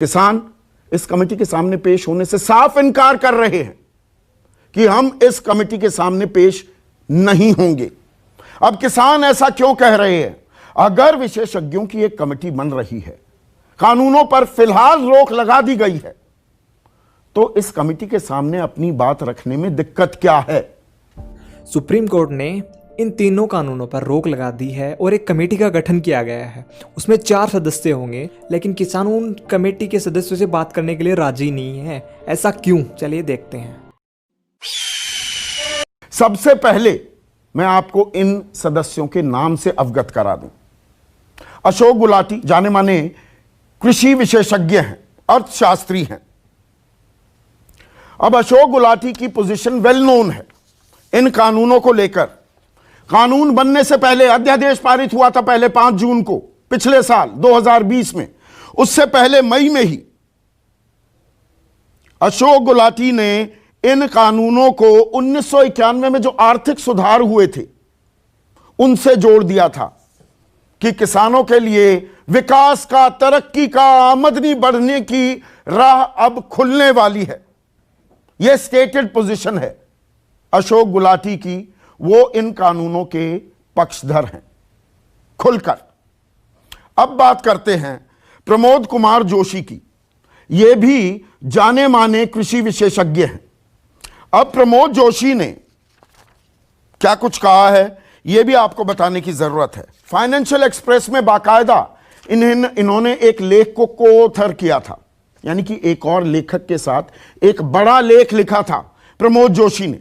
किसान इस कमेटी के सामने पेश होने से साफ इनकार कर रहे हैं कि हम इस कमेटी के सामने पेश नहीं होंगे। अब किसान ऐसा क्यों कह रहे हैं? अगर विशेषज्ञों की एक कमेटी बन रही है, कानूनों पर फिलहाल रोक लगा दी गई है, तो इस कमेटी के सामने अपनी बात रखने में दिक्कत क्या है? सुप्रीम कोर्ट ने इन तीनों कानूनों पर रोक लगा दी है और एक कमेटी का गठन किया गया है। उसमें 4 सदस्य होंगे, लेकिन किसान उन कमेटी के सदस्यों से बात करने के लिए राजी नहीं है। ऐसा क्यों? चलिए देखते हैं। सबसे पहले मैं आपको इन सदस्यों के नाम से अवगत करा दूं। अशोक गुलाटी जाने माने कृषि विशेषज्ञ हैं, अर्थशास्त्री हैं। अब अशोक गुलाटी की पोजीशन वेल नोन है इन कानूनों को लेकर। कानून बनने से पहले अध्यादेश पारित हुआ था पहले 5 जून को पिछले साल 2020 में। उससे पहले मई में ही अशोक गुलाटी ने इन कानूनों को 1991 में जो आर्थिक सुधार हुए थे उनसे जोड़ दिया था कि किसानों के लिए विकास का, तरक्की का, आमदनी बढ़ने की राह अब खुलने वाली है। यह स्टेटेड पोजीशन है अशोक गुलाटी की। वो इन कानूनों के पक्षधर हैं खुलकर। अब बात करते हैं प्रमोद कुमार जोशी की। ये भी जाने माने कृषि विशेषज्ञ हैं। अब प्रमोद जोशी ने क्या कुछ कहा है यह भी आपको बताने की जरूरत है। फाइनेंशियल एक्सप्रेस में बाकायदा इन्होंने एक लेख को को-ऑथर किया था, यानी कि एक और लेखक के साथ एक बड़ा लेख लिखा था प्रमोद जोशी ने।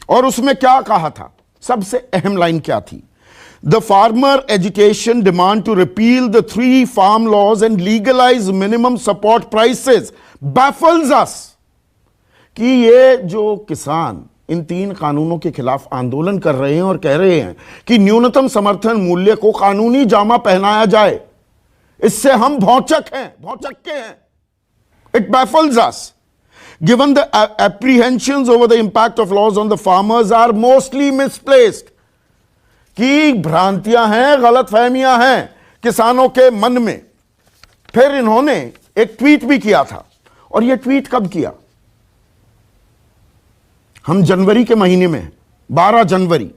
और उसमें क्या कहा था? सबसे अहम लाइन क्या थी? The farmer agitation demand to repeal the 3 farm laws and legalise minimum support prices baffles us. कि ये जो किसान इन 3 कानूनों के खिलाफ आंदोलन कर रहे हैं और कह रहे हैं कि न्यूनतम समर्थन मूल्य को कानूनी जामा पहनाया जाए, इससे हम भौचक्के हैं। It baffles us given the apprehensions over the impact of laws on the farmers are mostly misplaced। कि भ्रांतियां हैं, गलतफहमियां हैं किसानों के मन में। फिर इन्होंने एक ट्वीट भी किया था। और यह ट्वीट कब किया? हम जनवरी के महीने में 12 जनवरी,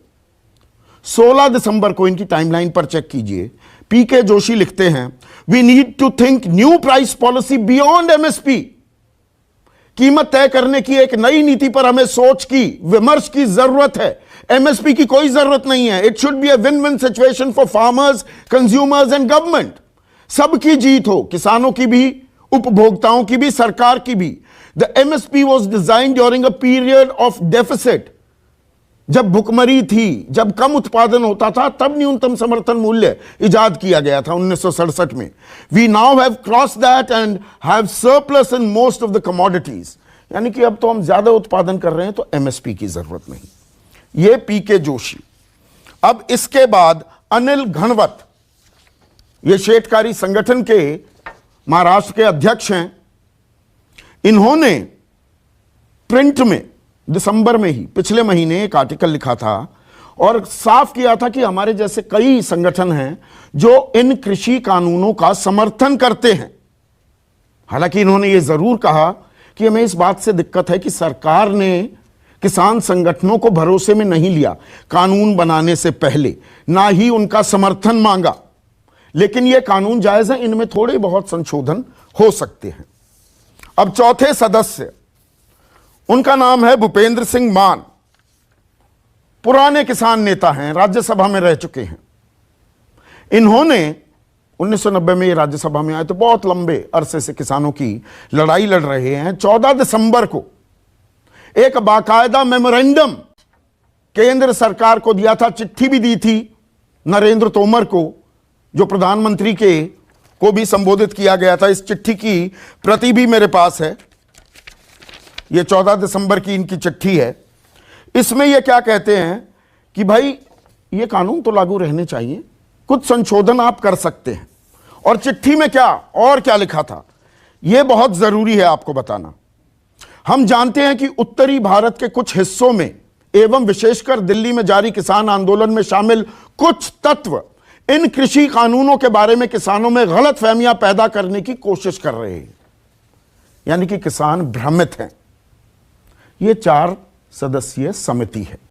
16 दिसंबर को इनकी टाइमलाइन पर चेक कीजिए। पीके जोशी लिखते हैं, we need to think new price policy beyond MSP. कीमत तय करने की एक नई नीति पर हमें सोच की, विमर्श की जरूरत है। एमएसपी की कोई जरूरत नहीं है। It should be a win win situation for farmers, consumers and government. सबकी जीत हो, किसानों की भी, उपभोक्ताओं की भी, सरकार की भी। The MSP was design during a period of deficit. जब भुखमरी थी, जब कम उत्पादन होता था, तब न्यूनतम समर्थन मूल्य इजाद किया गया था 1967 में। We now have cross that and have surplus in most of the commodities. यानी कि अब तो हम ज्यादा उत्पादन कर रहे हैं तो एमएसपी की जरूरत नहीं। ये पीके जोशी। अब इसके बाद अनिल घनवत, ये शेतकारी संगठन के महाराष्ट्र के अध्यक्ष हैं। इन्होंने प्रिंट में दिसंबर में ही पिछले महीने एक आर्टिकल लिखा था और साफ किया था कि हमारे जैसे कई संगठन हैं जो इन कृषि कानूनों का समर्थन करते हैं। हालांकि इन्होंने यह जरूर कहा कि हमें इस बात से दिक्कत है कि सरकार ने किसान संगठनों को भरोसे में नहीं लिया कानून बनाने से पहले, ना ही उनका समर्थन मांगा। लेकिन यह कानून जायज है, इनमें थोड़े बहुत संशोधन हो सकते हैं। अब चौथे सदस्य, उनका नाम है भूपेंद्र सिंह मान। पुराने किसान नेता हैं, राज्यसभा में रह चुके हैं। इन्होंने 1990 में ये राज्यसभा में आए तो बहुत लंबे अरसे से किसानों की लड़ाई लड़ रहे हैं। 14 दिसंबर को एक बाकायदा मेमोरेंडम केंद्र सरकार को दिया था, चिट्ठी भी दी थी नरेंद्र तोमर को, जो प्रधानमंत्री को भी संबोधित किया गया था। इस चिट्ठी की प्रति भी मेरे पास है। यह 14 दिसंबर की इनकी चिट्ठी है। इसमें यह क्या कहते हैं कि भाई यह कानून तो लागू रहने चाहिए, कुछ संशोधन आप कर सकते हैं। और चिट्ठी में क्या लिखा था, यह बहुत जरूरी है आपको बताना। हम जानते हैं कि उत्तरी भारत के कुछ हिस्सों में एवं विशेषकर दिल्ली में जारी किसान आंदोलन में शामिल कुछ तत्व इन कृषि कानूनों के बारे में किसानों में गलत फहमियां पैदा करने की कोशिश कर रहे हैं, यानी कि किसान भ्रमित हैं। यह 4 सदस्यीय समिति है।